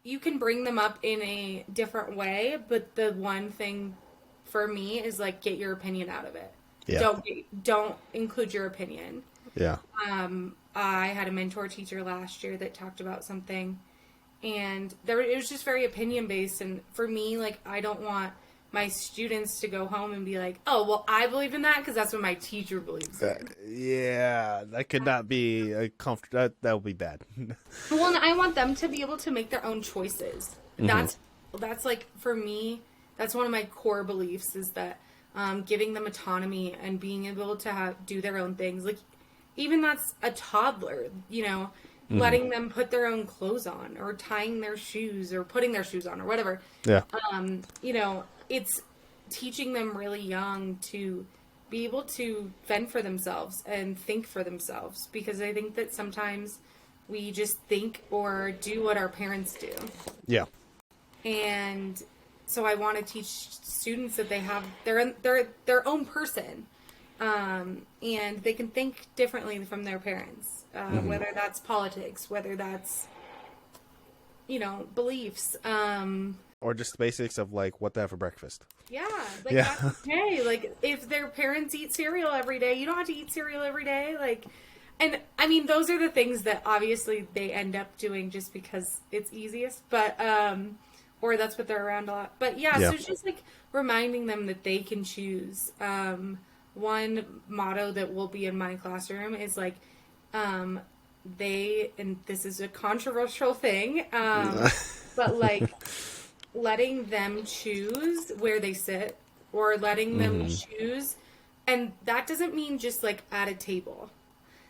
you can bring them up in a different way, but the one thing for me is like get your opinion out of it. Yeah. Don't include your opinion. Yeah. I had a mentor teacher last year that talked about something, and it was just very opinion based. And for me, like, I don't want my students to go home and be like, "Oh, well, I believe in that because that's what my teacher believes in." Yeah, that could not be a that would be bad. Well, and I want them to be able to make their own choices. Hmm. That's like for me, that's one of my core beliefs is that giving them autonomy and being able to do their own things. Like even that's a toddler, Hmm. letting them put their own clothes on or tying their shoes or putting their shoes on or whatever. Yeah. It's teaching them really young to be able to fend for themselves and think for themselves because I think that sometimes we just think or do what our parents do. Yeah. And so I want to teach students that they have their own person, and they can think differently from their parents, whether that's politics, whether that's beliefs. Or just the basics of like what to have for breakfast. Yeah, like Yeah. that's okay. Like if their parents eat cereal every day, you don't have to eat cereal every day. Like, and I mean, those are the things that obviously they end up doing just because it's easiest, but or that's what they're around a lot. But yeah, Yeah. so it's just like reminding them that they can choose. One motto that will be in my classroom is like, and this is a controversial thing, but like letting them choose where they sit or letting them choose, and that doesn't mean just like at a table.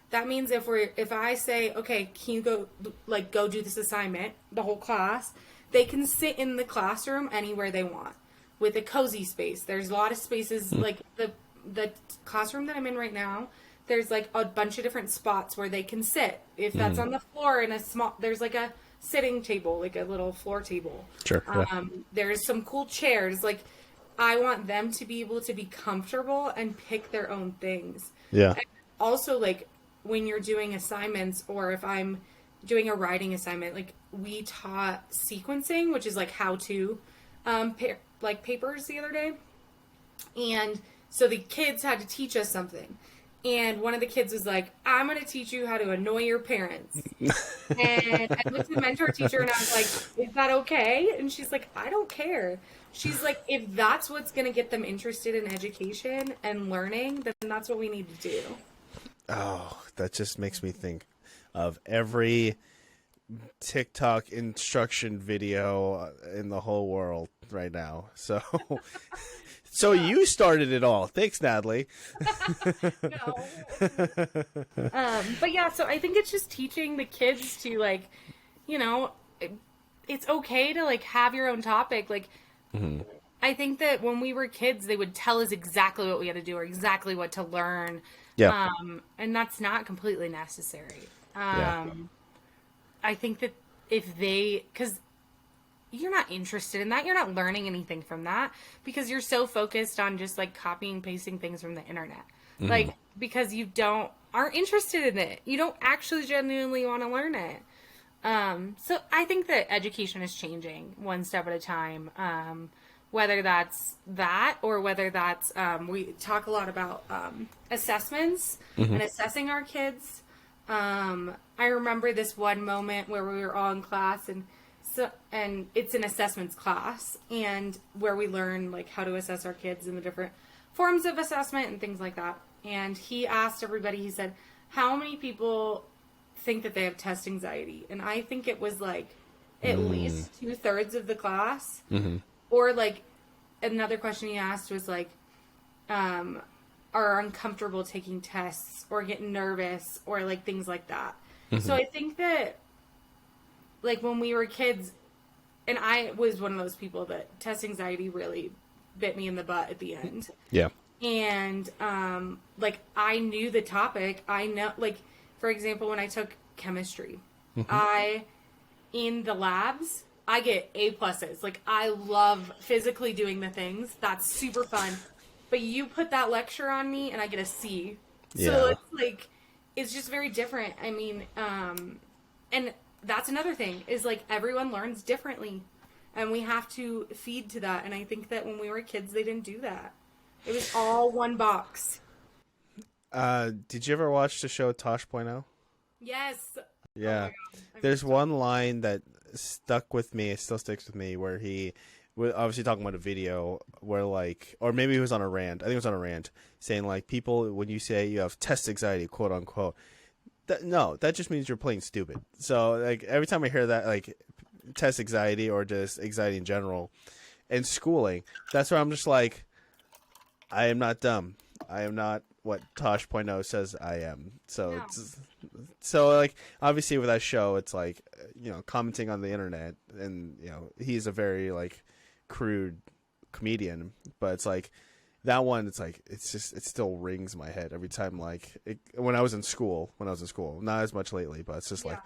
That means if I say, okay, can you go do this assignment, the whole class, they can sit in the classroom anywhere they want with a cozy space. There's a lot of spaces like the classroom that I'm in right now. There's like a bunch of different spots where they can sit. If that's on the floor in there's like a sitting table, like a little floor table. Sure. Yeah. There's some cool chairs. Like I want them to be able to be comfortable and pick their own things. Yeah. And also like when you're doing assignments or if I'm doing a writing assignment, like we taught sequencing, which is like how to like papers the other day. And so the kids had to teach us something. And one of the kids was like, I'm going to teach you how to annoy your parents. And I looked at the mentor teacher and I was like, is that okay? And she's like, I don't care. She's like, if that's what's going to get them interested in education and learning, then that's what we need to do. Oh, that just makes me think of every TikTok instruction video in the whole world right now. So, so you started it all. Thanks, Natalie. No. But yeah, so I think it's just teaching the kids to like, it's okay to like have your own topic. Like, I think that when we were kids, they would tell us exactly what we had to do or exactly what to learn. Yeah. And that's not completely necessary. Yeah. I think that because you're not interested in that, you're not learning anything from that because you're so focused on just like copying and pasting things from the internet. Like, because you aren't interested in it. You don't actually genuinely want to learn it. So I think that education is changing one step at a time. Whether that's that or whether that's, we talk a lot about assessments and assessing our kids. I remember this one moment where we were all in class and it's an assessments class and where we learn like how to assess our kids and the different forms of assessment and things like that. And he asked everybody, he said, how many people think that they have test anxiety? And I think it was like at least 2/3 of the class. Or like another question he asked was like, are uncomfortable taking tests or get nervous or like things like that. So I think that like when we were kids, and I was one of those people that test anxiety really bit me in the butt at the end. Yeah. And like I knew the topic. I know, like for example, when I took chemistry, in the labs I get A+. Like I love physically doing the things. That's super fun. But you put that lecture on me and I get a C. So Yeah. it's like it's just very different. I mean, and that's another thing is like everyone learns differently, and we have to feed to that. And I think that when we were kids, they didn't do that. It was all one box. Did you ever watch the show Tosh.0? Yes. Yeah. Oh my God. There's one line that stuck with me, it still sticks with me, where he was obviously talking about a video where like, or maybe he was on a rant. I think it was on a rant saying like, people, when you say you have test anxiety, quote unquote, that just means you're playing stupid. So like every time I hear that, like test anxiety or just anxiety in general in schooling, that's where I'm just like, I am not dumb. I am not what Tosh.0 says I am. So No. so like obviously with that show, it's like, you know, commenting on the internet, and you know, he's a very like crude comedian, but it's like that one, it's like, it's just, it still rings my head every time. Like when I was in school, not as much lately, but it's just like,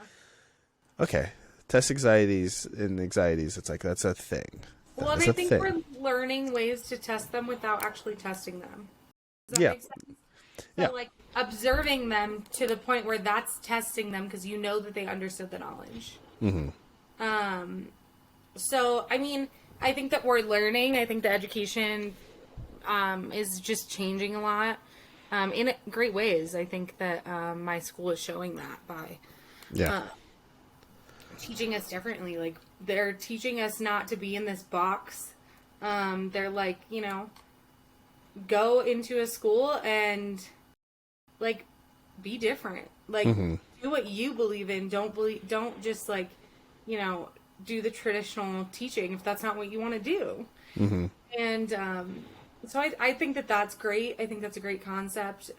okay, test anxieties and anxieties. It's like, that's a thing. Well, and I think we're learning ways to test them without actually testing them. Does that make sense? So, like, observing them to the point where that's testing them because you know that they understood the knowledge. So, I mean, I think that we're learning. I think the education is just changing a lot in great ways. I think that my school is showing that by teaching us differently. Like, they're teaching us not to be in this box. They're like, you know, go into a school and like be different. Like do what you believe in. Don't just like, you know, do the traditional teaching if that's not what you want to do. And so I think that that's great. I think that's a great concept.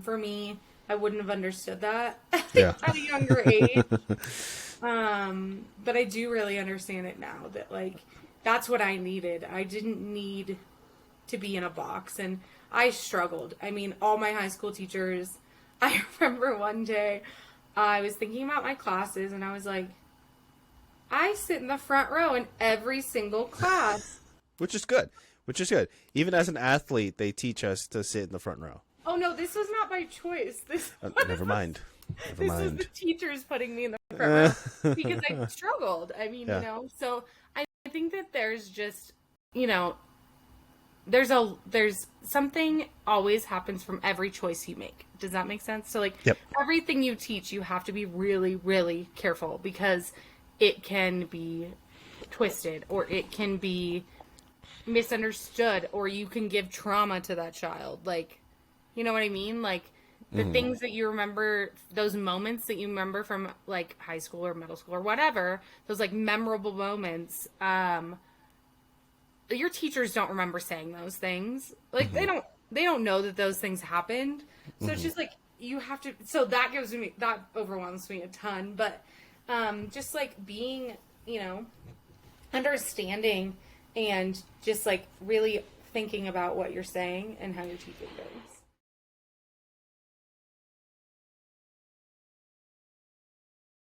For me, I wouldn't have understood that at a younger age. But I do really understand it now, that like that's what I needed. I didn't need to be in a box, and I struggled. I mean, all my high school teachers, I remember one day I was thinking about my classes and I was like, I sit in the front row in every single class. Which is good. Even as an athlete, they teach us to sit in the front row. Oh no, this was not by choice. Never mind. This was the teachers putting me in the front row because I struggled. I mean, you know, so I think that there's just, you know, there's something always happens from every choice you make. Does that make sense? So like everything you teach, you have to be really, really careful because it can be twisted or it can be misunderstood or you can give trauma to that child. Like, you know what I mean? Like the things that you remember, those moments that you remember from like high school or middle school or whatever, those like memorable moments, your teachers don't remember saying those things. Like they don't know that those things happened. So it's just like you have to, so that overwhelms me a ton, but just like being, you know, understanding and just like really thinking about what you're saying and how you're teaching things.